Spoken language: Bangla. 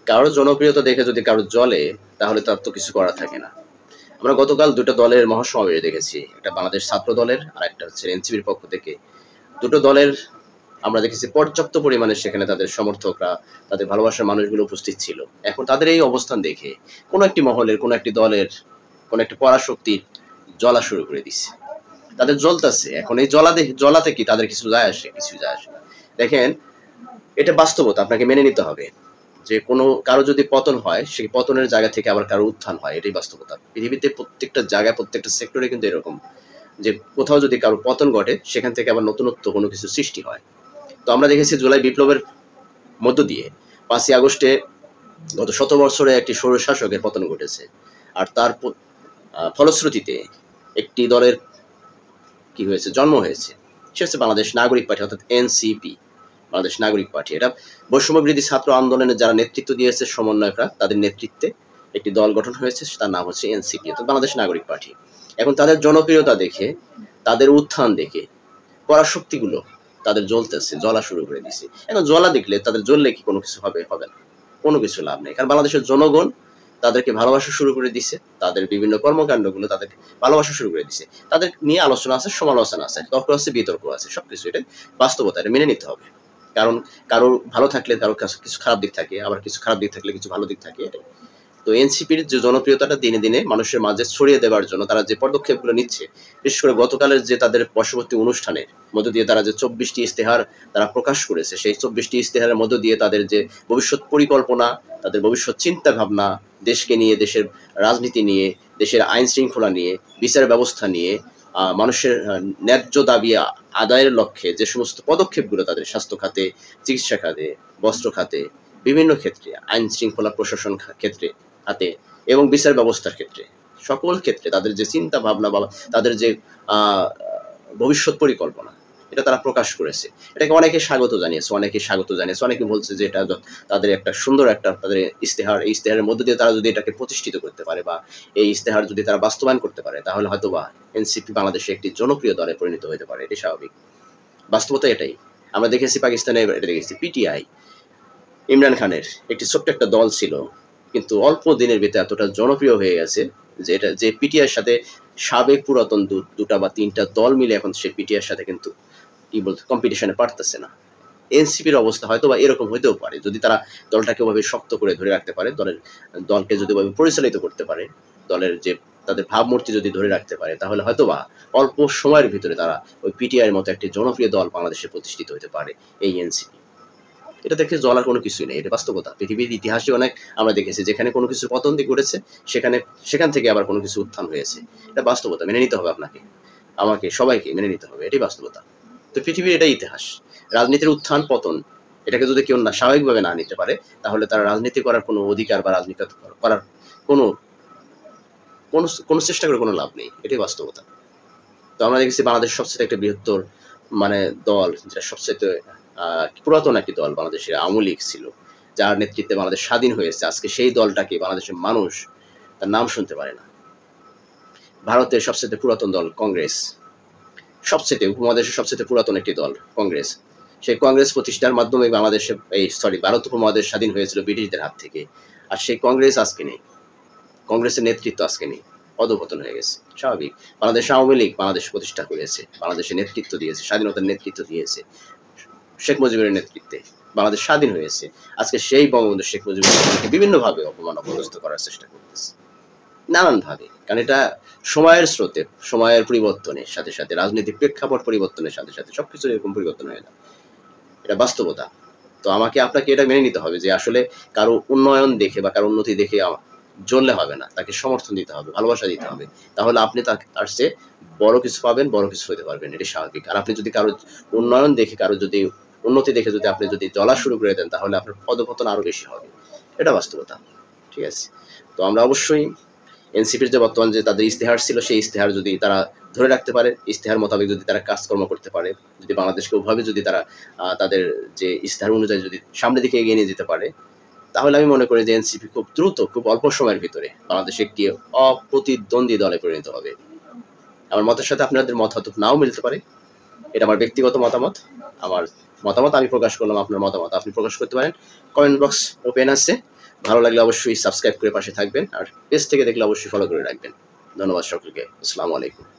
কারো জনপ্রিয়তা দেখে যদি কারো জ্বলে, তাহলে তার তো কিছু করার থাকে না। আমরা গতকাল ২ টা দলের মহাসমাবেশ দেখেছি। একটা বাংলাদেশ ছাত্র দলের, আরেকটা হচ্ছে এনসিপির পক্ষ থেকে। ২ টো দলের আমরা দেখেছি পর্যাপ্ত পরিমাণে সেখানে তাদের সমর্থকরা, তাদের ভালোবাসার মানুষগুলো উপস্থিত ছিল। এখন তাদের এই অবস্থান দেখে কোনো একটি মহলের, কোনো একটি দলের, কোনো একটি পরাশক্তি জ্বলা শুরু করে দিচ্ছে। তাদের জ্বলতাছে। এখন এই জ্বলাতে কি তাদের কিছু যায় আসে? কিছুই যায় আসে না। দেখেন, এটা বাস্তবতা, আপনাকে মেনে নিতে হবে। যে কোনো কারো যদি পতন হয়, সেই পতনের জায়গা থেকে আবার কারো উত্থান হয়, এটাই বাস্তবতা। পৃথিবীতে প্রত্যেকটা জায়গায়, প্রত্যেকটা সেক্টরে কিন্তু এরকম। যে কোথাও যদি কারো পতন ঘটে, সেখান থেকে আবার নতুনত্ব কোনো কিছু সৃষ্টি হয়। তো আমরা দেখেছি জুলাই বিপ্লবের মধ্য দিয়ে ৫ই আগস্টে গত ১৭ বছরে একটি স্বৈরশাসকের পতন ঘটেছে। আর তার ফলশ্রুতিতে একটি দলের কি হয়েছে, জন্ম হয়েছে। সে হচ্ছে বাংলাদেশ নাগরিক পার্টি, অর্থাৎ এনসিপি, বাংলাদেশ নাগরিক পার্টি। এটা বৈষম্য বিরোধী ছাত্র আন্দোলনে যারা নেতৃত্ব দিয়েছে, সমন্বয়করা, তাদের নেতৃত্বে একটি দল গঠন হয়েছে, তার নাম হচ্ছে এনসিপি, অর্থাৎ বাংলাদেশ নাগরিক পার্টি। এখন তাদের জনপ্রিয়তা দেখে, তাদের উত্থান দেখে পরাশক্তিগুলো তাদের জ্বলতেছে, জ্বলা শুরু করে দিছে। এখন জ্বলা দেখলে তাদের জ্বললে কি কোনো কিছু হবে? হবে না। কোনো কিছু লাভ নেই। কারণ বাংলাদেশের জনগণ তাদেরকে ভালোবাসা শুরু করে দিছে। তাদের বিভিন্ন কর্মকাণ্ডগুলো তাদেরকে ভালোবাসা শুরু করে দিছে। তাদের নিয়ে আলোচনা আছে, সমালোচনা আছে, তর্ক আছে, বিতর্ক আছে। সবকিছু এটা বাস্তবতা, এটা মেনে নিতে হবে। কারণ কারো ভালো থাকলে কারোর কাছে কিছু খারাপ দিক থাকে, আবার কিছু খারাপ দিক থাকলে কিছু ভালো দিক থাকে, এটাই। তো এনসিপির যে জনপ্রিয়তাটা দিনে দিনে মানুষের মাঝে ছড়িয়ে দেওয়ার জন্য তারা যে পদক্ষেপগুলো নিচ্ছে, বিশেষ করে গতকালের যে তাদের বর্ষপূর্তি অনুষ্ঠানের মধ্য দিয়ে তারা যে ২৪টি ইশতেহার তারা প্রকাশ করেছে, সেই ২৪টি ইশতেহারের মধ্য দিয়ে তাদের যে ভবিষ্যৎ পরিকল্পনা, তাদের ভবিষ্যৎ চিন্তা ভাবনা, দেশকে নিয়ে, দেশের রাজনীতি নিয়ে, দেশের আইন শৃঙ্খলা নিয়ে, বিচার ব্যবস্থা নিয়ে, মানুষের ন্যায্য দাবি আদায়ের লক্ষ্যে যে সমস্ত পদক্ষেপগুলো তাদের স্বাস্থ্য খাতে, চিকিৎসা খাতে, বস্ত্র খাতে, বিভিন্ন ক্ষেত্রে, আইন শৃঙ্খলা প্রশাসন ক্ষেত্রে হাতে, এবং বিচার ব্যবস্থার ক্ষেত্রে, সকল ক্ষেত্রে তাদের যে চিন্তা ভাবনা বা তাদের যে ভবিষ্যৎ পরিকল্পনা, এটা তারা প্রকাশ করেছে। এটাকে অনেকে স্বাগত জানিয়েছে, অনেকে বলছে যে এটা তাদের একটা সুন্দর একটা তাদের ইশতেহার। এই ইশতেহারের মধ্য দিয়ে তারা যদি এটাকে প্রতিষ্ঠিত করতে পারে, বা এই ইশতেহার যদি তারা বাস্তবায়ন করতে পারে, তাহলে হয়তো বা এনসিপি বাংলাদেশে একটি জনপ্রিয় দলে পরিণত হতে পারে। এটি স্বাভাবিক। বাস্তবতা এটাই। আমরা দেখেছি পাকিস্তানে, এটা দেখেছি পিটিআই, ইমরান খানের একটি ছোট্ট একটা দল ছিল, কিন্তু অল্প দিনের ভিতরে এতটা জনপ্রিয় হয়ে গেছে যে এটা, যে পিটিআইয়ের সাথে সাবেক পুরাতন দুটা বা তিনটা দল মিলে এখন সে পিটিআইয়ের সাথে কিন্তু কি বলতে কম্পিটিশনে পারতেছে না। এনসিপির অবস্থা হয়তো বা এরকম হইতেও পারে, যদি তারা দলটাকে ওভাবে শক্ত করে ধরে রাখতে পারে, দলকে যদি ওভাবে পরিচালিত করতে পারে, দলের যে তাদের ভাবমূর্তি যদি ধরে রাখতে পারে, তাহলে হয়তো বা অল্প সময়ের ভিতরে তারা ওই পিটিআইয়ের মতো একটি জনপ্রিয় দল বাংলাদেশে প্রতিষ্ঠিত হতে পারে, এই এনসিপি। এটা দেখে জ্বলার কোনো কিছুই নেই, এটা বাস্তবতা। পৃথিবীর ইতিহাসে অনেক আমরা দেখেছি যেখানে কোনো কিছু পতন ঘটেছে, সেখান থেকে আবার কোনো কিছু উত্থান হয়েছে। এটা বাস্তবতা, মেনে নিতে হবে আপনাকে, আমাকে, সবাইকে মেনে নিতে হবে, এটাই বাস্তবতা। তো পৃথিবীর এটাই ইতিহাস। রাজনীতির উত্থান পতন, এটাকে যদি কেউ না স্বাভাবিকভাবে না নিতে পারে, তাহলে তারা রাজনীতি করার কোনো অধিকার বা রাজনীতি করার কোনো কোনো চেষ্টা করে কোনো লাভ নেই, এটাই বাস্তবতা। তো আমরা দেখেছি বাংলাদেশের সবচেয়ে একটা বৃহত্তর মানে দল, যেটা সবচেয়ে পুরাতন একটি দল, বাংলাদেশের আওয়ামী লীগ ছিল, যার নেতৃত্বে বাংলাদেশ স্বাধীন হয়েছে। আজকে সেই দলটাকে বাংলাদেশের মানুষ তার নাম শুনতে পারে না। ভারতের সবচেয়ে পুরাতন দল কংগ্রেস, উপমহাদেশের সবচেয়ে পুরাতন একটি দল কংগ্রেস, সেই কংগ্রেস প্রতিষ্ঠার মাধ্যমে বাংলাদেশে ভারত উপমহাদেশ স্বাধীন হয়েছিল ব্রিটিশদের হাত থেকে। আর সেই কংগ্রেস আজকে নেই, কংগ্রেসের নেতৃত্ব আজকে নেই, অধঃপতন হয়ে গেছে, স্বাভাবিক। বাংলাদেশ আওয়ামী লীগ বাংলাদেশ প্রতিষ্ঠা করেছে, বাংলাদেশের নেতৃত্ব দিয়েছে, স্বাধীনতার নেতৃত্ব দিয়েছে শেখ মুজিবের নেতৃত্বে, বাংলাদেশ স্বাধীন হয়েছে। আজকে সেই বঙ্গবন্ধু শেখ মুজিবুর রহমানকে বিভিন্নভাবে অপদস্থ করার চেষ্টা করতেছে, নানানভাবে। কারণ এটা সময়ের স্রোতে, সময়ের পরিবর্তনের সাথে সাথে, রাজনৈতিক প্রেক্ষাপট পরিবর্তনের সাথে সাথে সবকিছু এরকম পরিবর্তন হয়ে যায়, এটা বাস্তবতা। তো আমাকে আপনাকে এটা মেনে নিতে হবে যে আসলে কারো উন্নয়ন দেখে বা কারো উন্নতি দেখে জ্বললে হবে না, তাকে সমর্থন দিতে হবে, ভালোবাসা দিতে হবে। তাহলে আপনি তার চেয়ে বড় কিছু পাবেন, বড় কিছু হতে পারবেন, এটা স্বাভাবিক। আর আপনি যদি কারো উন্নয়ন দেখে, কারো যদি উন্নতি দেখে যদি আপনি যদি জ্বলা শুরু করে দেন, তাহলে আপনার পদপতন আরো বেশি হবে, এটা বাস্তবতা। ঠিক আছে? তো আমরা অবশ্যই এনসিপির যে বর্তমান যে তাদের ইশতেহার ছিল, সেই ইশতেহার যদি তারা ধরে রাখতে পারে, ইশতেহার মোতাবেক যদি তারা কাজকর্ম করতে পারে, যদি বাংলাদেশকে ওভাবে যদি তারা তাদের যে ইশতেহার অনুযায়ী যদি সামনের দিকে এগিয়ে নিয়ে যেতে পারে, তাহলে আমি মনে করি যে এনসিপি খুব দ্রুত, খুব অল্প সময়ের ভিতরে বাংলাদেশে একটি অপ্রতিদ্বন্দ্বী দলে পরিণত হবে। আমার মতের সাথে আপনাদের মত হয়তো নাও মিলতে পারে, এটা আমার ব্যক্তিগত মতামত। আমার মতামত আমি প্রকাশ করলাম, আপনার মতামত আপনি প্রকাশ করতে পারেন। কমেন্ট বক্স ওপেন আছে, ভালো লাগলে অবশ্যই সাবস্ক্রাইব করে পাশে থাকবেন, আর পেজ থেকে দেখলে অবশ্যই ফলো করে রাখবেন। ধন্যবাদ সকলকে। আসসালামু আলাইকুম।